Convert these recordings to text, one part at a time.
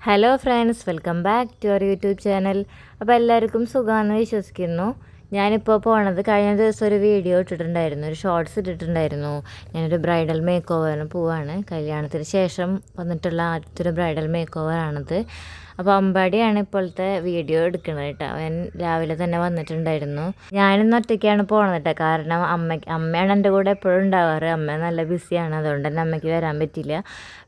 Hello friends, welcome back to our YouTube channel. അപ്പോൾ എല്ലാവർക്കും സുഖമാണെന്ന് വിശ്വസിക്കുന്നു. ഞാനിപ്പോൾ പോണത് കഴിഞ്ഞ ദിവസം ഒരു വീഡിയോ ഇട്ടിട്ടുണ്ടായിരുന്നു, ഒരു ഷോർട്സ് ഇട്ടിട്ടുണ്ടായിരുന്നു. ഞാനൊരു ബ്രൈഡൽ മേക്ക് ഓവറിന് പോവാണ്. കല്യാണത്തിന് ശേഷം വന്നിട്ടുള്ള ആദ്യത്തെ ഒരു ബ്രൈഡൽ മേക്ക് ഓവറാണിത്. അപ്പോൾ അമ്പാടിയാണ് ഇപ്പോഴത്തെ വീഡിയോ എടുക്കുന്നത് കേട്ടോ. അവൻ രാവിലെ തന്നെ വന്നിട്ടുണ്ടായിരുന്നു. ഞാനിന്ന് ഒറ്റയ്ക്കാണ് പോണത് കേട്ടോ. കാരണം അമ്മയാണ് എൻ്റെ കൂടെ എപ്പോഴും ഉണ്ടാവാറ്. അമ്മ നല്ല ബിസിയാണ്, അതുകൊണ്ട് തന്നെ അമ്മയ്ക്ക് വരാൻ പറ്റില്ല.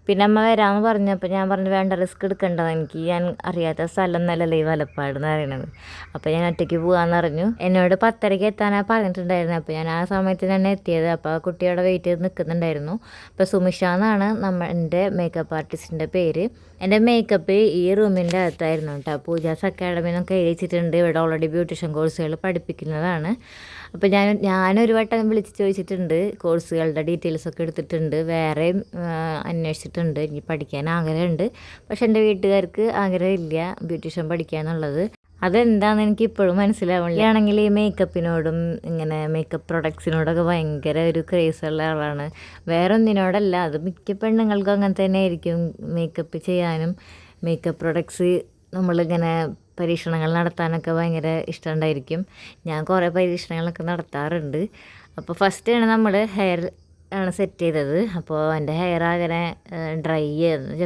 പിന്നെ അമ്മ വരാമെന്ന് പറഞ്ഞപ്പോൾ ഞാൻ പറഞ്ഞു വേണ്ട, റിസ്ക് എടുക്കേണ്ടത്, ഞാൻ അറിയാത്ത സ്ഥലം നല്ലല്ലേ ഈ വലപ്പാട് എന്ന് പറയുന്നത്. അപ്പോൾ ഞാൻ ഒറ്റയ്ക്ക് പോകാമെന്ന് പറഞ്ഞു. എന്നോട് 10:30 എത്താനാണ് പറഞ്ഞിട്ടുണ്ടായിരുന്നു. അപ്പോൾ ഞാൻ ആ സമയത്ത് തന്നെ എത്തിയത്. അപ്പോൾ കുട്ടിയോടെ വെയിറ്റ് ചെയ്ത് നിൽക്കുന്നുണ്ടായിരുന്നു. അപ്പോൾ സുമിഷ എന്നാണ് എൻ്റെ മേക്കപ്പ് ആർട്ടിസ്റ്റിൻ്റെ പേര്. എൻ്റെ മേക്കപ്പ് ഈ റൂമിൻ്റെ അകത്തായിരുന്നു കേട്ടോ. പൂജാസ് അക്കാഡമി എന്നൊക്കെ എഴുതിച്ചിട്ടുണ്ട്. ഇവിടെ ഓൾറെഡി ബ്യൂട്ടീഷ്യൻ കോഴ്സുകൾ പഠിപ്പിക്കുന്നതാണ്. അപ്പോൾ ഞാനൊരു വട്ടം വിളിച്ച് ചോദിച്ചിട്ടുണ്ട്, കോഴ്സുകളുടെ ഡീറ്റെയിൽസൊക്കെ എടുത്തിട്ടുണ്ട്, വേറെയും അന്വേഷിച്ചിട്ടുണ്ട്. ഇനി പഠിക്കാൻ ആഗ്രഹമുണ്ട്, പക്ഷെ എൻ്റെ വീട്ടുകാർക്ക് ആഗ്രഹമില്ല ബ്യൂട്ടീഷ്യൻ പഠിക്കുക എന്നുള്ളത്. അതെന്താണെന്ന് എനിക്ക് ഇപ്പോഴും മനസ്സിലാവില്ല. ആണെങ്കിൽ ഈ മേക്കപ്പിനോടും ഇങ്ങനെ മേക്കപ്പ് പ്രൊഡക്ട്സിനോടൊക്കെ ഭയങ്കര ഒരു ക്രേസുള്ള ആളാണ്. വേറെ ഒന്നിനോടല്ല, അത് മിക്ക പെണ്ണുങ്ങൾക്കും അങ്ങനെ തന്നെ ആയിരിക്കും. മേക്കപ്പ് ചെയ്യാനും മേക്കപ്പ് പ്രൊഡക്ട്സ് നമ്മളിങ്ങനെ പരീക്ഷണങ്ങൾ നടത്താനൊക്കെ ഭയങ്കര ഇഷ്ടമുണ്ടായിരിക്കും. ഞാൻ കുറേ പരീക്ഷണങ്ങളൊക്കെ നടത്താറുണ്ട്. അപ്പോൾ ഫസ്റ്റാണ് നമ്മൾ ഹെയർ ആണ് സെറ്റ് ചെയ്തത്. അപ്പോൾ എൻ്റെ ഹെയർ അങ്ങനെ ഡ്രൈ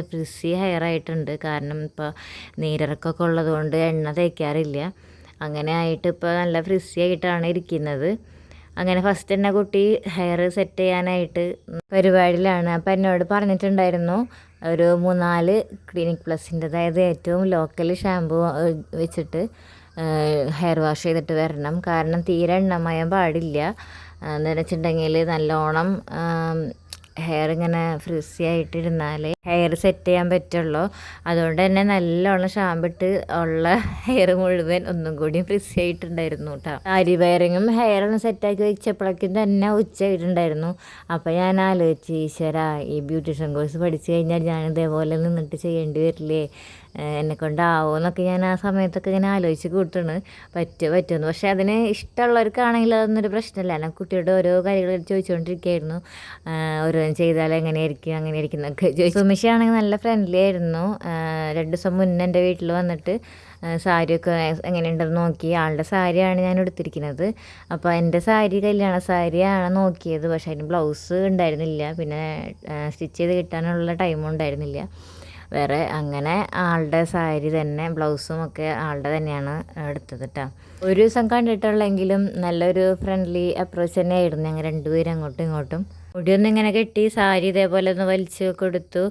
ഫ്രിസി ഹെയർ ആയിട്ടുണ്ട്. കാരണം ഇപ്പോൾ നീരിറക്കമൊക്കെ ഉള്ളതുകൊണ്ട് എണ്ണ തേക്കാറില്ല. അങ്ങനെ ആയിട്ട് ഇപ്പോൾ നല്ല ഫ്രിസി ആയിട്ടാണ് ഇരിക്കുന്നത്. അങ്ങനെ ഫസ്റ്റ് തന്നെ കുട്ടി ഹെയർ സെറ്റ് ചെയ്യാനായിട്ട് പരിപാടിയിലാണ്. അപ്പോൾ എന്നോട് പറഞ്ഞിട്ടുണ്ടായിരുന്നു ഒരു 3-4 ക്ലിനിക് പ്ലസിൻ്റെ, അതായത് ഏറ്റവും ലോക്കൽ ഷാമ്പു വെച്ചിട്ട് ഹെയർ വാഷ് ചെയ്തിട്ട് വരണം. കാരണം തീരെ എണ്ണമയം പാടില്ല. എന്താണെന്ന് വെച്ചിട്ടുണ്ടെങ്കിൽ നല്ലോണം ഹെയർ ഇങ്ങനെ ഫ്രിസി ആയിട്ടിരുന്നാലേ ഹെയർ സെറ്റ് ചെയ്യാൻ പറ്റുള്ളൂ. അതുകൊണ്ട് തന്നെ നല്ലോണം ഷാമ്പിട്ട് ഉള്ള ഹെയർ മുഴുവൻ ഒന്നും കൂടി ഫ്രിസി ആയിട്ടുണ്ടായിരുന്നു കേട്ടോ. സാരി വയറിങ്ങും ഹെയറൊന്നും സെറ്റാക്കി വെച്ചപ്പോഴേക്കും തന്നെ ഉച്ചയായിട്ടുണ്ടായിരുന്നു. അപ്പോൾ ഞാൻ ആലോചിച്ച്, ഈശ്വര, ഈ ബ്യൂട്ടീഷ്യൻ കോഴ്സ് പഠിച്ചു കഴിഞ്ഞാൽ ഞാൻ ഇതേപോലെ നിന്നിട്ട് ചെയ്യേണ്ടി വരില്ലേ, എന്നെക്കൊണ്ടാവോ എന്നൊക്കെ ഞാൻ ആ സമയത്തൊക്കെ ഇങ്ങനെ ആലോചിച്ച് കൂട്ടാണ്. പറ്റുമെന്ന്. പക്ഷേ അതിന് ഇഷ്ടമുള്ളവർക്കാണെങ്കിൽ അതൊന്നൊരു പ്രശ്നമില്ല. ഞാൻ കുട്ടിയുടെ ഓരോ കാര്യങ്ങൾ ചോദിച്ചുകൊണ്ടിരിക്കുകയായിരുന്നു. ഓരോന്നും ചെയ്താൽ എങ്ങനെയായിരിക്കും എന്നൊക്കെ ചോദിച്ചു. സുമിഷയാണെങ്കിൽ നല്ല ഫ്രണ്ട്ലി ആയിരുന്നു. 2 ദിവസം മുന്നേ എൻ്റെ വീട്ടിൽ വന്നിട്ട് സാരിയൊക്കെ എങ്ങനെയുണ്ടെന്ന് നോക്കി. ആളുടെ സാരിയാണ് ഞാൻ എടുത്തിരിക്കുന്നത്. അപ്പോൾ എൻ്റെ സാരി കല്യാണ സാരിയാണ് നോക്കിയത്, പക്ഷേ അതിന് ബ്ലൗസ് ഉണ്ടായിരുന്നില്ല. പിന്നെ സ്റ്റിച്ച് ചെയ്ത് കിട്ടാനുള്ള ടൈമും ഉണ്ടായിരുന്നില്ല വേറെ. അങ്ങനെ ആളുടെ സാരി തന്നെ, ബ്ലൗസും ഒക്കെ ആളുടെ തന്നെയാണ് എടുത്തത് കേട്ടോ. ഒരു ദിവസം കണ്ടിട്ടുള്ളെങ്കിലും നല്ലൊരു ഫ്രണ്ട്ലി അപ്രോച്ച് തന്നെയായിരുന്നു. ഞങ്ങൾ രണ്ടുപേരും അങ്ങോട്ടും ഇങ്ങോട്ടും മുടിയൊന്നും ഇങ്ങനെ കെട്ടി സാരി ഇതേപോലെ ഒന്ന് വലിച്ച് കൊടുത്തു,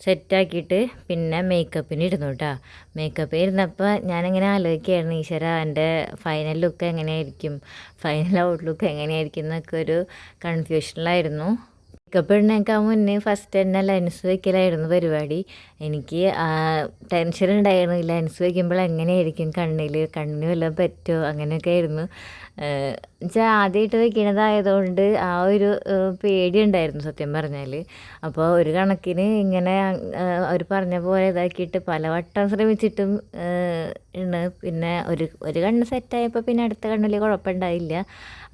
സെറ്റാക്കിയിട്ട് പിന്നെ മേക്കപ്പിന് ഇരുന്നു കേട്ടോ. മേക്കപ്പ് ഇരുന്നപ്പോൾ ഞാനിങ്ങനെ ആലോചിക്കുകയായിരുന്നു, ഈശ്വര, എൻ്റെ ഫൈനൽ ലുക്ക് എങ്ങനെയായിരിക്കും, ഫൈനൽ ഔട്ട് ലുക്ക് എങ്ങനെയായിരിക്കും എന്നൊക്കെ ഒരു കൺഫ്യൂഷനിലായിരുന്നു. മേക്കപ്പ് ഇടുന്നേക്കാൾ മുന്നേ ഫസ്റ്റ് തന്നെ ലെൻസ് വയ്ക്കലായിരുന്നു പരിപാടി. എനിക്ക് ടെൻഷൻ ഉണ്ടായിരുന്നു, ലെൻസ് വയ്ക്കുമ്പോൾ എങ്ങനെയായിരിക്കും കണ്ണിന് വല്ലതും പറ്റുമോ, അങ്ങനെയൊക്കെ ആയിരുന്നു. എന്നുവെച്ചാൽ ആദ്യമായിട്ട് വയ്ക്കണതായതുകൊണ്ട് ആ ഒരു പേടി ഉണ്ടായിരുന്നു സത്യം പറഞ്ഞാൽ. അപ്പോൾ ഒരു കണക്കിന് ഇങ്ങനെ അവർ പറഞ്ഞ പോലെ ഇതാക്കിയിട്ട് പലവട്ടം ശ്രമിച്ചിട്ടും പിന്നെ ഒരു കണ്ണ് സെറ്റായപ്പോൾ പിന്നെ അടുത്ത കണ്ണിൽ കുഴപ്പമുണ്ടായില്ല.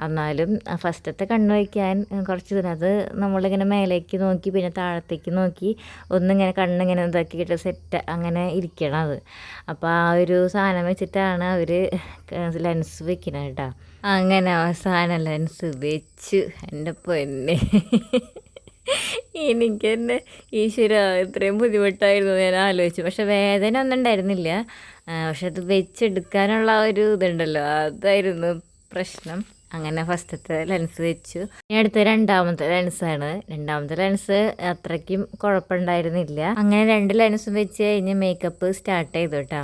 എന്നാലും ഫസ്റ്റത്തെ കണ്ണ് വയ്ക്കാൻ കുറച്ച് അത് നമ്മളിങ്ങനെ മേലേക്ക് നോക്കി പിന്നെ താഴത്തേക്ക് നോക്കി ഒന്നിങ്ങനെ കണ്ണിങ്ങനെ ഇതാക്കിയിട്ട് സെറ്റ് അങ്ങനെ ഇരിക്കണം അത്. അപ്പോൾ ആ ഒരു സാധനം വെച്ചിട്ടാണ് അവർ ലെൻസ് വെക്കുന്നത് കേട്ടോ. അങ്ങനെ അവസാനം ലെൻസ് വെച്ച് എൻ്റെ പൊന്നെ, എനിക്ക് തന്നെ ഈശ്വര ഇത്രയും ബുദ്ധിമുട്ടായിരുന്നു ഞാൻ ആലോചിച്ചു. പക്ഷെ വേദന ഒന്നും ഉണ്ടായിരുന്നില്ല. പക്ഷെ അത് വെച്ചെടുക്കാനുള്ള ഒരു ഇതുണ്ടല്ലോ, അതായിരുന്നു പ്രശ്നം. അങ്ങനെ ഫസ്റ്റത്തെ ലെൻസ് വെച്ചു. ഇനി അടുത്ത രണ്ടാമത്തെ ലെൻസാണ്. രണ്ടാമത്തെ ലെൻസ് അത്രയ്ക്കും കുഴപ്പമുണ്ടായിരുന്നില്ല. അങ്ങനെ 2 ലെൻസും വെച്ച് കഴിഞ്ഞ് മേക്കപ്പ് സ്റ്റാർട്ട് ചെയ്തു കേട്ടോ.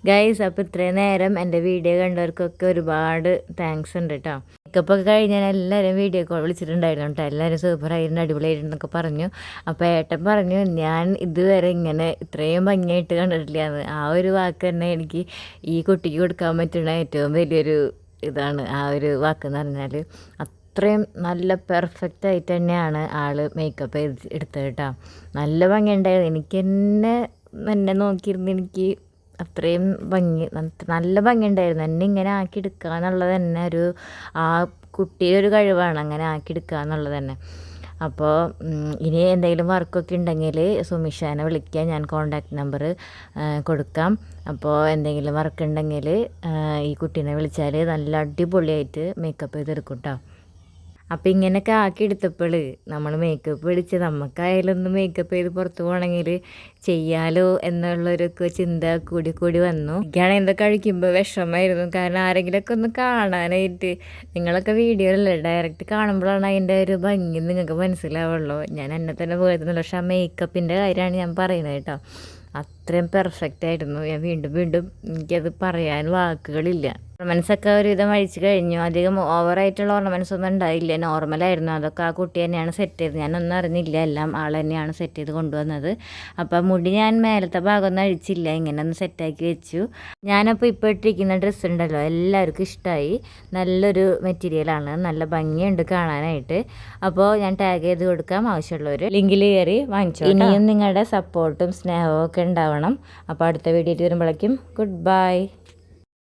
ഗൈസ്, അപ്പോൾ ഇത്രയും നേരം എൻ്റെ വീഡിയോ കണ്ടവർക്കൊക്കെ ഒരുപാട് താങ്ക്സ് ഉണ്ട് കേട്ടോ. മേക്കപ്പൊക്കെ കഴിഞ്ഞാൽ എല്ലാവരും വീഡിയോ കോൾ വിളിച്ചിട്ടുണ്ടായിരുന്നു കേട്ടോ. എല്ലാവരും സൂപ്പറായിരുന്നു, അടിപൊളിയായിരുന്നൊക്കെ പറഞ്ഞു. അപ്പോൾ ഏട്ടൻ പറഞ്ഞു, ഞാൻ ഇതുവരെ ഇങ്ങനെ ഇത്രയും ഭംഗിയായിട്ട് കണ്ടിട്ടില്ല എന്ന്. ആ ഒരു വാക്ക് തന്നെ എനിക്ക് ഈ കുട്ടിക്ക് കൊടുക്കാൻ പറ്റുന്ന ഏറ്റവും വലിയൊരു ഇതാണ് ആ ഒരു വാക്കെന്ന് പറഞ്ഞാൽ. അത്രയും നല്ല പെർഫെക്റ്റ് ആയിട്ട് തന്നെയാണ് ആൾ മേക്കപ്പ് എടുത്തത് കേട്ടോ. നല്ല ഭംഗിയുണ്ടായിരുന്നു. എനിക്ക് എന്നെ നോക്കിയിരുന്ന് എനിക്ക് അത്രയും നല്ല ഭംഗിയുണ്ടായിരുന്നു. എന്നെ ഇങ്ങനെ ആക്കിയെടുക്കുക എന്നുള്ളത് തന്നെ ആ കുട്ടിയുടെ ഒരു കഴിവാണ്, അങ്ങനെ ആക്കിയെടുക്കുക എന്നുള്ളത് തന്നെ. അപ്പോൾ ഇനി എന്തെങ്കിലും വർക്കൊക്കെ ഉണ്ടെങ്കിൽ സുമിഷാനെ വിളിക്കുക, ഞാൻ കോണ്ടാക്ട് നമ്പർ കൊടുക്കാം. അപ്പോൾ എന്തെങ്കിലും വർക്ക് ഉണ്ടെങ്കിൽ ഈ കുട്ടീനെ വിളിച്ചാൽ നല്ല അടിപൊളിയായിട്ട് മേക്കപ്പ് ചെയ്തെടുക്കും കേട്ടോ. അപ്പോൾ ഇങ്ങനെയൊക്കെ ആക്കി എടുത്തപ്പോൾ നമ്മൾ മേക്കപ്പ് പിടിച്ച് നമുക്കായാലൊന്ന് മേക്കപ്പ് ചെയ്ത് പുറത്ത് പോകണമെങ്കിൽ ചെയ്യാലോ എന്നുള്ളൊരൊക്കെ ചിന്ത കൂടി വന്നു. എനിക്കാണെങ്കിൽ എന്താ കഴിക്കുമ്പോൾ വിഷമമായിരുന്നു. കാരണം ആരെങ്കിലുമൊക്കെ ഒന്ന് കാണാനായിട്ട്, നിങ്ങളൊക്കെ വീഡിയോയിലല്ലേ ഡയറക്റ്റ് കാണുമ്പോഴാണ് അതിൻ്റെ ഒരു ഭംഗി നിങ്ങൾക്ക് മനസ്സിലാവുള്ളൂ. ഞാൻ എന്നെ തന്നെ പോയിരുന്നില്ല, പക്ഷെ ആ മേക്കപ്പിൻ്റെ കാര്യമാണ് ഞാൻ പറയുന്നത് കേട്ടോ. അത്രയും പെർഫെക്റ്റ് ആയിരുന്നു. ഞാൻ വീണ്ടും എനിക്കത് പറയാൻ വാക്കുകളില്ല. ഓർണമെൻറ്റ്സൊക്കെ ഒരുവിധം അഴിച്ച് കഴിഞ്ഞു. അധികം ഓവറായിട്ടുള്ള ഓർണമെൻറ്റ്സ് ഒന്നും ഉണ്ടായില്ല, നോർമലായിരുന്നു. അതൊക്കെ ആ കുട്ടി തന്നെയാണ് സെറ്റ് ചെയ്തത്, ഞാനൊന്നും അറിഞ്ഞില്ല. എല്ലാം ആൾ തന്നെയാണ് സെറ്റ് ചെയ്ത് കൊണ്ടുവന്നത്. അപ്പോൾ മുടി ഞാൻ മേലത്തെ ഭാഗമൊന്നും അഴിച്ചില്ല, ഇങ്ങനെ ഒന്ന് സെറ്റാക്കി വെച്ചു. ഞാനപ്പോൾ ഇപ്പോൾ ഇട്ടിരിക്കുന്ന ഡ്രസ്സ് ഉണ്ടല്ലോ, എല്ലാവർക്കും ഇഷ്ടമായി. നല്ലൊരു മെറ്റീരിയലാണ്, നല്ല ഭംഗിയുണ്ട് കാണാനായിട്ട്. അപ്പോൾ ഞാൻ ടാഗ് ചെയ്ത് കൊടുക്കാം, ആവശ്യമുള്ളവർ ലിങ്കിൽ കയറി വാങ്ങിച്ചു. ഇനിയും നിങ്ങളുടെ സപ്പോർട്ടും സ്നേഹവും ഒക്കെ ഉണ്ടാവണം. അപ്പോൾ അടുത്ത വീഡിയോയിൽ വരുമ്പോഴേക്കും ഗുഡ് ബൈ.